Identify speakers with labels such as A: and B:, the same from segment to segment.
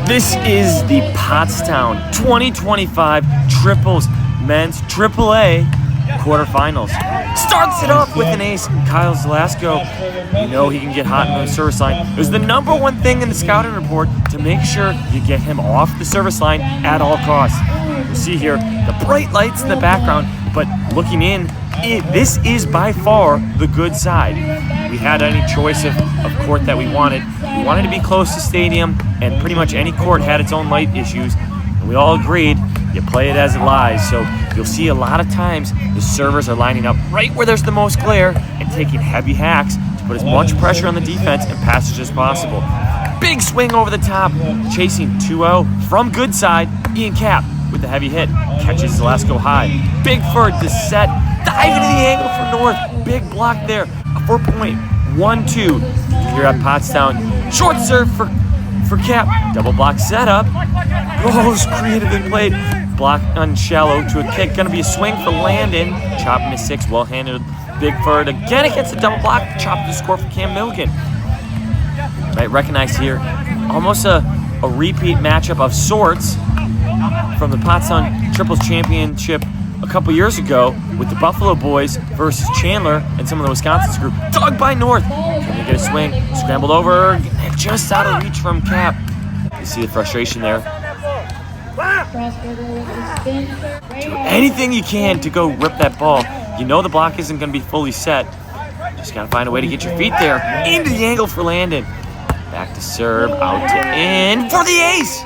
A: This is the Pottstown 2025 Triples Men's AAA Quarterfinals. Starts it off with an ace, Kyle Zalasko. You know he can get hot in the service line. It was the number one thing in the scouting report to make sure you get him off the service line at all costs. You see here the bright lights in the background, but looking in, this is by far the good side. We had any choice of court that we wanted. We wanted to be close to stadium, and pretty much any court had its own light issues. And we all agreed, you play it as it lies. So you'll see a lot of times the servers are lining up right where there's the most glare and taking heavy hacks to put as much pressure on the defense and passage as possible. Big swing over the top, chasing 2-0 from good side. Ian Cap with the heavy hit, catches Zalasko high. Big Ferd to set, dive into the angle for North. Big block there, a 4.12 here at Pottstown. Short serve for Cap, double block setup. Goes creatively played, block on shallow to a kick. Gonna be a swing for Landon. Chopping to 6, well handled. Big Ferd again against the double block. Chop the score for Cam Milligan. Right, recognize here, almost a repeat matchup of sorts from the Pottstown Triples Championship a couple years ago with the Buffalo Boys versus Chandler and some of the Wisconsin's group. Dug by North. Can they get a swing? Scrambled over, just out of reach from Cap. You see the frustration there. Do anything you can to go rip that ball. You know the block isn't going to be fully set. Just got to find a way to get your feet there. Into the angle for Landon. Back to serve, out to in for the ace.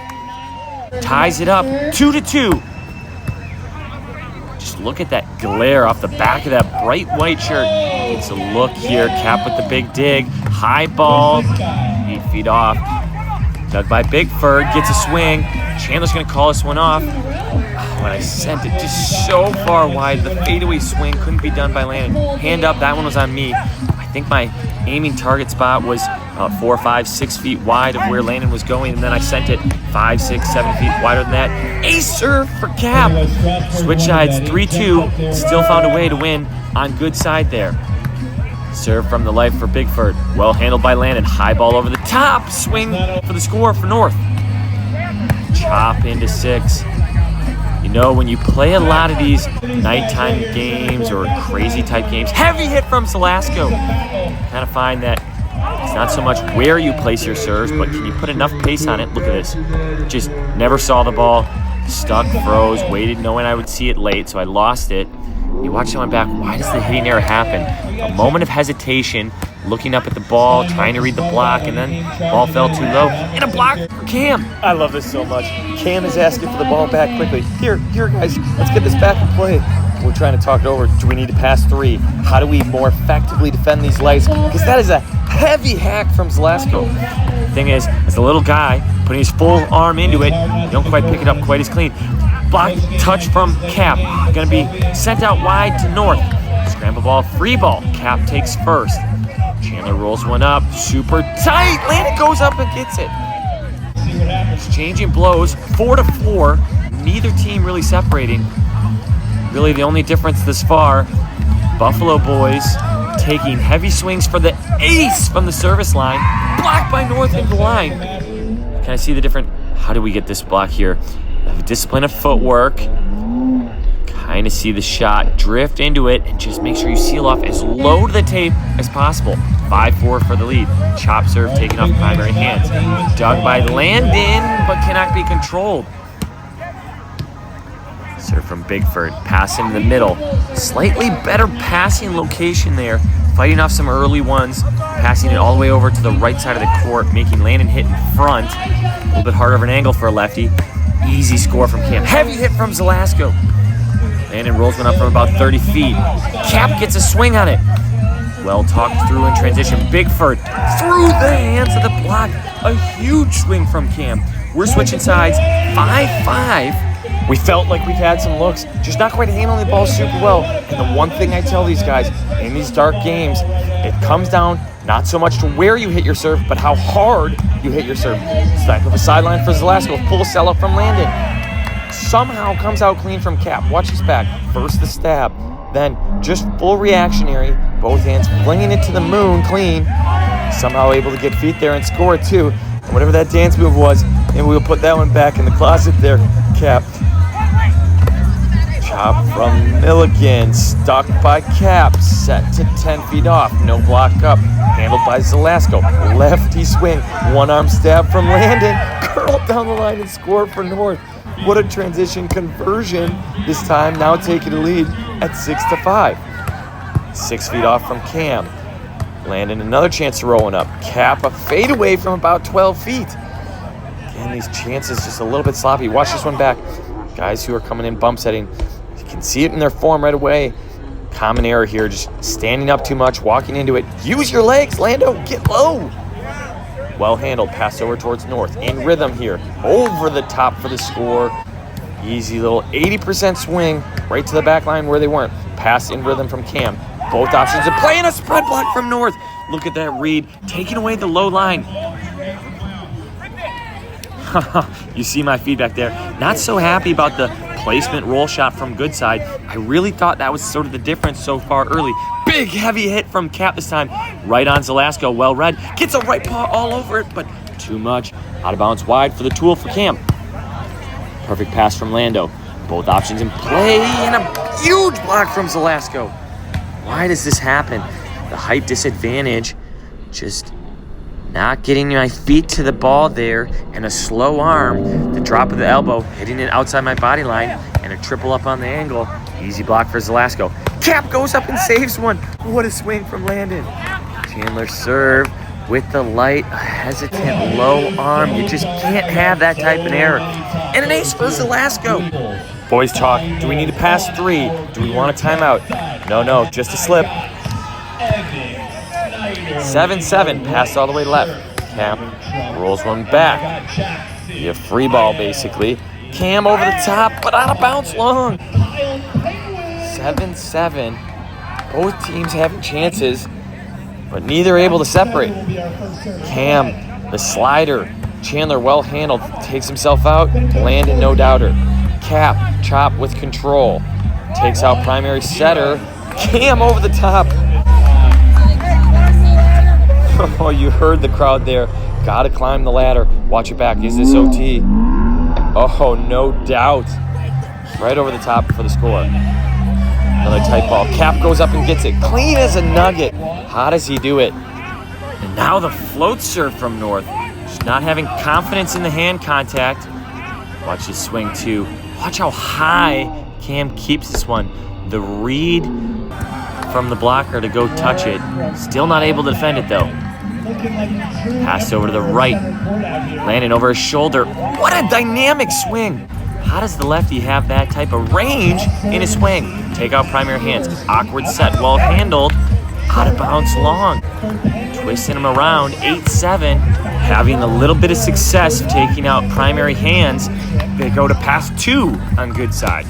A: Ties it up, 2-2. Just look at that glare off the back of that bright white shirt. Gets a look here, Cap with the big dig. High ball, 8 feet off. Dug by Big Ferd, gets a swing. Chandler's gonna call this one off. When I sent it just so far wide, the fadeaway swing couldn't be done by Landon. Hand up, that one was on me. I think my aiming target spot was 4, 5, 6 feet wide of where Landon was going, and then I sent it 5, 6, 7 feet wider than that. Ace serve for Cap. Switch sides, 3-2. Still found a way to win on good side there. Serve from the life for Big Ferd. Well handled by Landon. High ball over the top. Swing for the score for North. Chop into 6. You know, when you play a lot of these nighttime games or crazy type games, heavy hit from Zalasko. Kind of find that it's not so much where you place your serves, but can you put enough pace on it? Look at this. Just never saw the ball. Stuck, froze, waited knowing I would see it late, so I lost it. You watch someone back, why does the hitting error happen? A moment of hesitation, looking up at the ball, trying to read the block, and then the ball fell too low. And a block for Cam. I love this so much. Cam is asking for the ball back quickly. Here, guys, let's get this back in play. We're trying to talk it over. Do we need to pass 3? How do we more effectively defend these lights? Because that is a heavy hack from Zalasko. The thing is, as a little guy, putting his full arm into it, you don't quite pick it up quite as clean. Block touch from Cap. Gonna be sent out wide to North. Scramble ball, free ball. Cap takes first. Chandler rolls one up. Super tight. Landon goes up and gets it. Exchanging blows, 4-4. Neither team really separating. Really the only difference this far, Buffalo Boys taking heavy swings for the ace from the service line. Blocked by North into the line. Can I see the different, how do we get this block here? Discipline of footwork. Kind of see the shot, drift into it, and just make sure you seal off as low to the tape as possible. 5-4 for the lead. Chop serve taken off primary hands. Dug by Landon, but cannot be controlled. Serve from Big Ferd, pass in the middle. Slightly better passing location there. Fighting off some early ones, passing it all the way over to the right side of the court, making Landon hit in front. A little bit harder of an angle for a lefty. Easy score from Cam. Heavy hit from Zalasko. Landon rolls one up from about 30 feet. Cap gets a swing on it. Well talked through in transition. Big Ferd through the hands of the block. A huge swing from Cam. We're switching sides. 5-5. We felt like we've had some looks, just not quite handling the ball super well. And the one thing I tell these guys, in these dark games, it comes down not so much to where you hit your serve, but how hard you hit your serve. Snipe of a sideline for Zalasko, full sell-up from Landon. Somehow comes out clean from Cap. Watch his back. First the stab, then just full reactionary, both hands flinging it to the moon clean. Somehow able to get feet there and score too. And whatever that dance move was, And we'll put that one back in the closet there, Cap. Chop from Milligan, stuck by Cap, set to 10 feet off, no block up, handled by Zelasco, lefty swing, one arm stab from Landon, curled down the line and score for North. What a transition conversion this time, now taking the lead at 6-5. 6 feet off from Cam. Landon another chance to roll one up. Cap a fadeaway from about 12 feet. Again, these chances just a little bit sloppy. Watch this one back. Guys who are coming in bump setting, you can see it in their form right away. Common error here, just standing up too much, walking into it. Use your legs, Lando, get low. Well handled, pass over towards North. In rhythm here, over the top for the score. Easy little 80% swing, right to the back line where they weren't. Pass in rhythm from Cam. Both options in play and a spread block from North. Look at that read, taking away the low line. You see my feedback there. Not so happy about the placement roll shot from good side. I really thought that was sort of the difference so far early. Big heavy hit from Cap this time. Right on Zelasco, well read. Gets a right paw all over it, but too much. Out of bounds wide for the tool for Cam. Perfect pass from Lando. Both options in play and a huge block from Zelasco. Why does this happen? The height disadvantage, just not getting my feet to the ball there, and a slow arm, the drop of the elbow, hitting it outside my body line, and a triple up on the angle. Easy block for Zelasco. Cap goes up and saves one. What a swing from Landon. Chandler serve with the light, a hesitant low arm. You just can't have that type of error. And an ace for Zelasco. Boys talk, do we need to pass 3? Do we want a timeout? No, just a slip. 7-7, pass all the way left. Cam rolls one back. You free ball, basically. Cam over the top, but out of bounds long. 7-7. Both teams having chances, but neither able to separate. Cam, the slider. Chandler well handled, takes himself out. Landon, no doubter. Cap, chop with control. Takes out primary setter. Cam over the top. Oh, you heard the crowd there. Gotta climb the ladder. Watch your back. Is this OT? Oh, no doubt. Right over the top for the score. Another tight ball. Cap goes up and gets it. Clean as a nugget. How does he do it? And now the float serve from North. Just not having confidence in the hand contact. Watch his swing too. Watch how high Cam keeps this one. The read from the blocker to go touch it. Still not able to defend it though. Pass over to the right. Landon over his shoulder. What a dynamic swing. How does the lefty have that type of range in his swing? Take out primary hands. Awkward set. Well handled. Out of bounds long. Twisting him around. 8-7. Having a little bit of success taking out primary hands. They go to pass 2 on good side.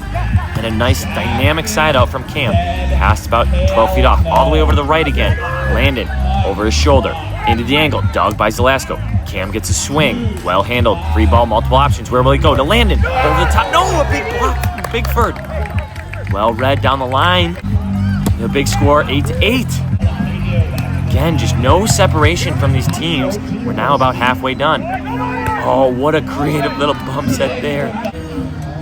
A: And a nice dynamic side out from Cam. Passed about 12 feet off. All the way over to the right again. Landon over his shoulder. Into the angle. Dogged by Zelasco. Cam gets a swing. Well handled. Free ball, multiple options. Where will he go? To Landon. Over the top. No, a big block from Bigford. Well read down the line. The big score, 8-8. Again, just no separation from these teams. We're now about halfway done. Oh, what a creative little bump set there.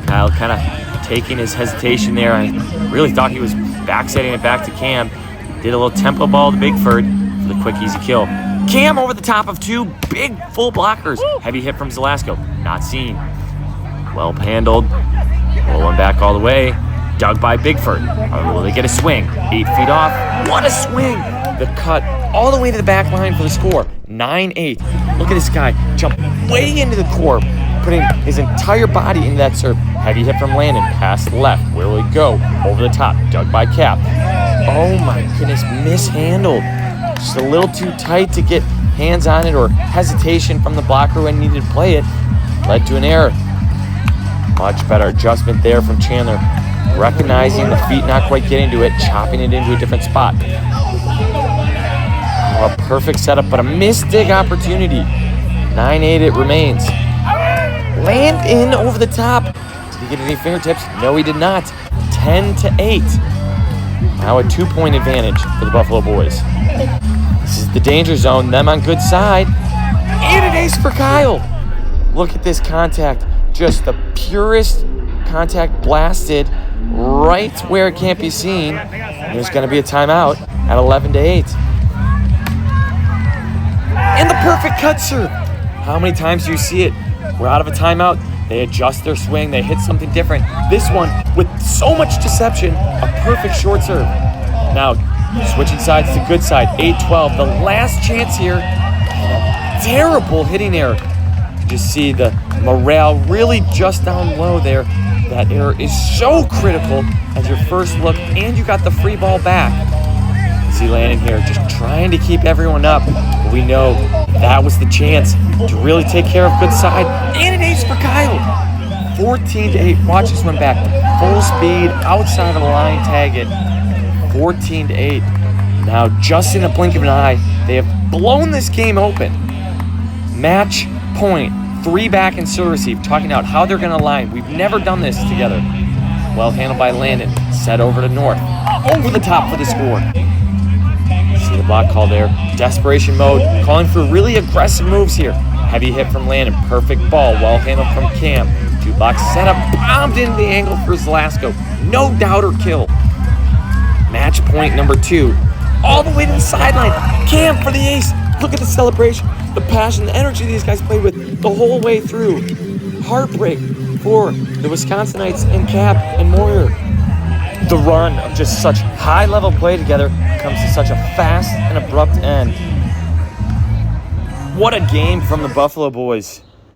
A: Kyle kind of taking his hesitation there. I really thought he was back setting it back to Cam. Did a little tempo ball to Bigford for the quick, easy kill. Cam over the top of 2 big full blockers. Heavy hit from Zelasco. Not seen. Well handled. Rolling back all the way. Dug by Bigford. Will they get a swing? 8 feet off. What a swing! The cut all the way to the back line for the score. 9-8. Look at this guy jump way into the core, putting his entire body into that serve. Heavy hit from Landon. Pass left. Where will he go? Over the top. Dug by Cap. Oh my goodness, mishandled. Just a little too tight to get hands on it, or hesitation from the blocker when he needed to play it. Led to an error. Much better adjustment there from Chandler. Recognizing the feet not quite getting to it, chopping it into a different spot. Oh, a perfect setup, but a missed dig opportunity. 9-8 it remains. Landon over the top. Did he get any fingertips? No, he did not. 10-8. Now a 2-point advantage for the Buffalo Boys. This is the danger zone. Them on good side. And an ace for Kyle. Look at this contact. Just the purest contact blasted right where it can't be seen. There's going to be a timeout at 11-8. And the perfect cut serve. How many times do you see it? We're out of a timeout. They adjust their swing. They hit something different. This one, with so much deception, a perfect short serve. Now, switching sides to good side, 8-12. The last chance here, and a terrible hitting error. You just see the morale really just down low there. That error is so critical as your first look, and you got the free ball back. See Landon here just trying to keep everyone up. But we know that was the chance to really take care of good side. And an ace for Kyle. 14-8. Watch this one back. Full speed, outside of the line, tag it. 14-8. Now, just in a blink of an eye, they have blown this game open. Match point. 3 back and serve receive. Talking about how they're going to line. We've never done this together. Well handled by Landon. Set over to North. Over the top for the score. See the block call there. Desperation mode. Calling for really aggressive moves here. Heavy hit from Landon. Perfect ball. Well handled from Cam. 2 blocks set up. Bombed into the angle for Zlasko. No doubt or kill. Match point number 2. All the way to the sideline. Cam for the ace. Look at the celebration. The passion, the energy these guys played with the whole way through. Heartbreak for the Wisconsinites and Cap and Moyer. The run of just such high-level play together comes to such a fast and abrupt end. What a game from the Buffalo boys.